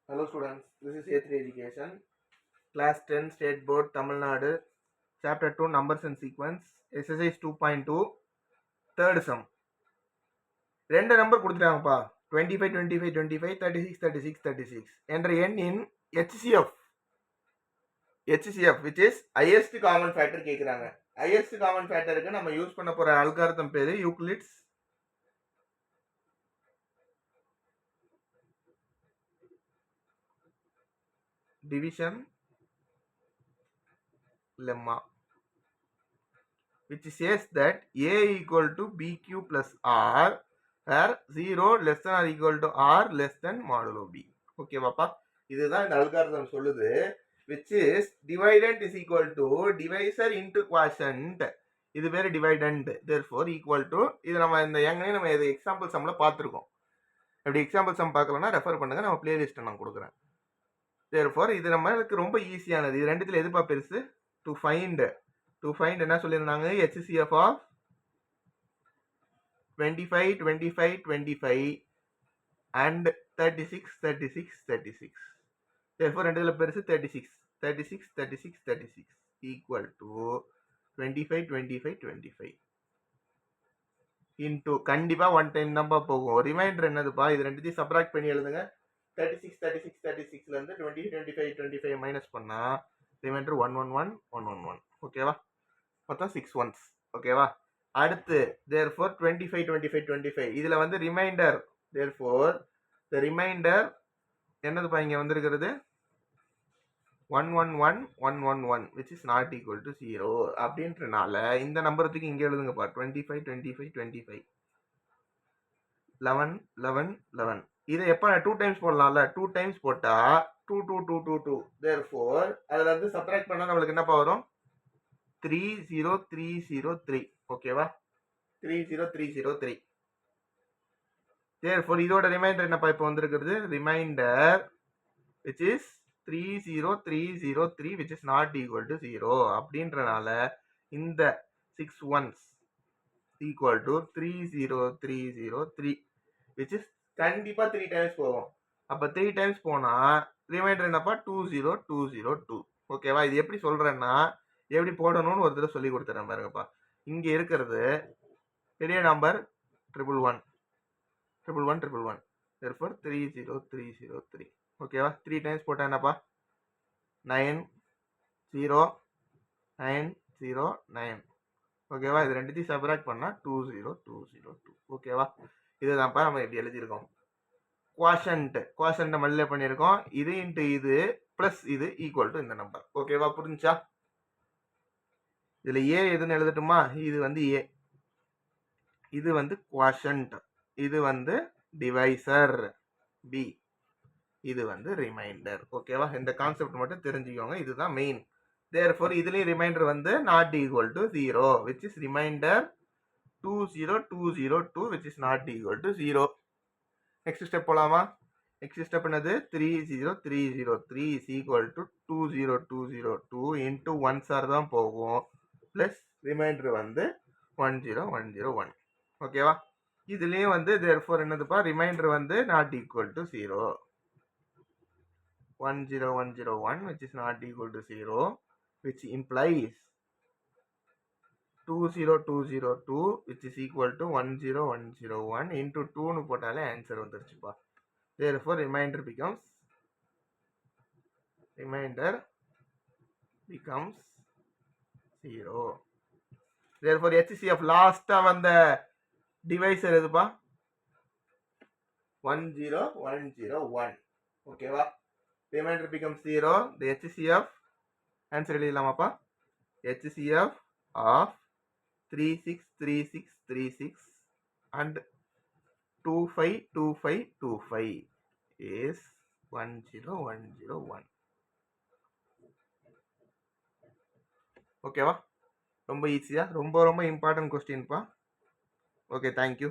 Hello students, this is A3 Education, Class 10 State Board Tamil Nadu, Chapter 2 Numbers and Sequence, Exercise 2.2, Third Sum. ரெண்டு number கொடுத்துட்டாங்கப்பா, 25, 25, 25, 36, 36, 36 என்ற எண்ணின் HCF which is highest common factor கேட்குறாங்க. highest common factorக்கு நம்ம use பண்ண போகிற algorithm பேர் Euclid's division lemma, which says that A equal to BQ plus R where 0 less than or equal to R less than modulo B. Okay பாப்பா, இதுதான் இந்த algorithm சொல்லுது. which is dividend is equal to divisor into quotient. இது பேரு dividend, therefore equal to, இது நம்ம இந்த ஏங்கனே நம்ம இது எக்ஸாம்பிள் சம்ல பார்த்துருக்கோம். அப்படி எக்ஸாம்பிள் சம் பார்க்கலன்னா ரெஃபர் பண்ணுங்க, நம்ம பிளேலிஸ்ட்டை நான் கொடுக்குறேன். therefore இது நம்மளுக்கு ரொம்ப ஈஸியானது. இது ரெண்டுத்துல எதுப்பா பெருசு? to find என்ன சொல்லியிருந்தாங்க? HCF of 25, 25, 25 and 36, 36, 36. therefore ரெண்டுல பெருசு 36, 36, 36, 36 equal to 25, 25, 25 into கண்டிப்பா ஒன் டைம் தான்ப்பா போகும். ரிமைண்டர் என்னதுப்பா? இது ரெண்டுத்தையும் சப்ராக்ட் பண்ணி எழுதுங்க. 36, 36, 36ல இருந்து 20, 25, 25 மைனஸ் பண்ணா ரிமைண்டர் 111, 111. ஓகேவா? மொத்தம் 6 ones. ஓகேவா? அடுத்து therefore 25, 25, 25 இதுல வந்து ரிமைண்டர், therefore the remainder என்னதுப்பா இங்க வந்திருக்கிறது? 111, 111 which is not equal to 0 அப்படின்றனால இந்த நம்பருக்கு இங்க எழுதுங்கப்பா. 25, 25, 25 11, 11, 11. இதை எப்ப 2 டைம்ஸ் போடலாம்ல? 2 டைம்ஸ் போட்டா 2, 2, 2, 2, 2. therefore அதுல இருந்து சப்ட்ராக்ட் பண்ணா நம்மளுக்கு என்னப்பா வரும்? 30303. ஓகேவா? 30303. therefore இதோட ரிமைண்டர் என்னப்பா இப்போ வந்திருக்கிறது? Reminder which is 30303 which is not equal to 0 அப்படின்றனால இந்த 6 ones equal to 30303 which is கண்டிப்பா 3 டைம்ஸ் போகும். அப்ப 3 டைம்ஸ் போனா ரிமைண்டர் என்னப்பா? 20202. ஓகேவா? இது எப்படி சொல்றேன்னா எப்படி போடணும்னு ஒரு தடவை சொல்லி கொடுத்துறேன் பாருங்கப்பா. இங்க இருக்கிறது பெரிய நம்பர் 111, 111, 111. therefore 30303. ஓகேவா? 3 டைம்ஸ் போட்டா என்னப்பா? 90909. ஓகேவா? இது ரெண்டுத்தையும் சப்ராக்ட் பண்ணா 20202. ஓகேவா? இதுதான்ப்பா நம்ம இப்படி எழுதியிருக்கோம். குவாஷன்ட் மல்டிப்ளை பண்ணியிருக்கோம். இது இன்ட்டு இது பிளஸ் இது ஈக்குவல் டு இந்த நம்பர். ஓகேவா? புரிஞ்சா? இதுல ஏ எதுன்னு எழுதட்டுமா? இது வந்து ஏ, இது வந்து குவாஷன்ட், இது வந்து டிவைசர் பி, இது வந்து ரிமைண்டர். ஓகேவா? இந்த கான்செப்ட் மட்டும் தெரிஞ்சுக்கோங்க, இதுதான் மெயின். therefore இதுலயும் ரிமைண்டர் வந்து not equal to 0 which is remainder 20202 which is not equal to 0. next step போலாமா? next step என்னது? 30303 is equal to 20202 into 1s தான் போகும் பிளஸ் ரிமைண்டர் வந்து 10101. ஓகேவா? இதுலயும் வந்து therefore என்னதுப்பா? ரிமைண்டர் வந்து not equal to 0, 10101 which is not equal to 0, which implies 20202 which is equal to 10101 into 2 னு போட்டாலே answer வந்துருச்சுப்பா. therefore remainder becomes 0. therefore HCF லாஸ்டா வந்த டிவைசர் எதுப்பா? 10101. ஓகேவா? remainder becomes 0. the HCF answer எழுதலாமாப்பா? HCF of 363636 and 252525 is 10101. ஓகேவா? ரொம்ப ஈஸியா, ரொம்ப ரொம்ப இம்பார்ட்டன்ட் கொஸ்டின்ப்பா. Okay, thank you.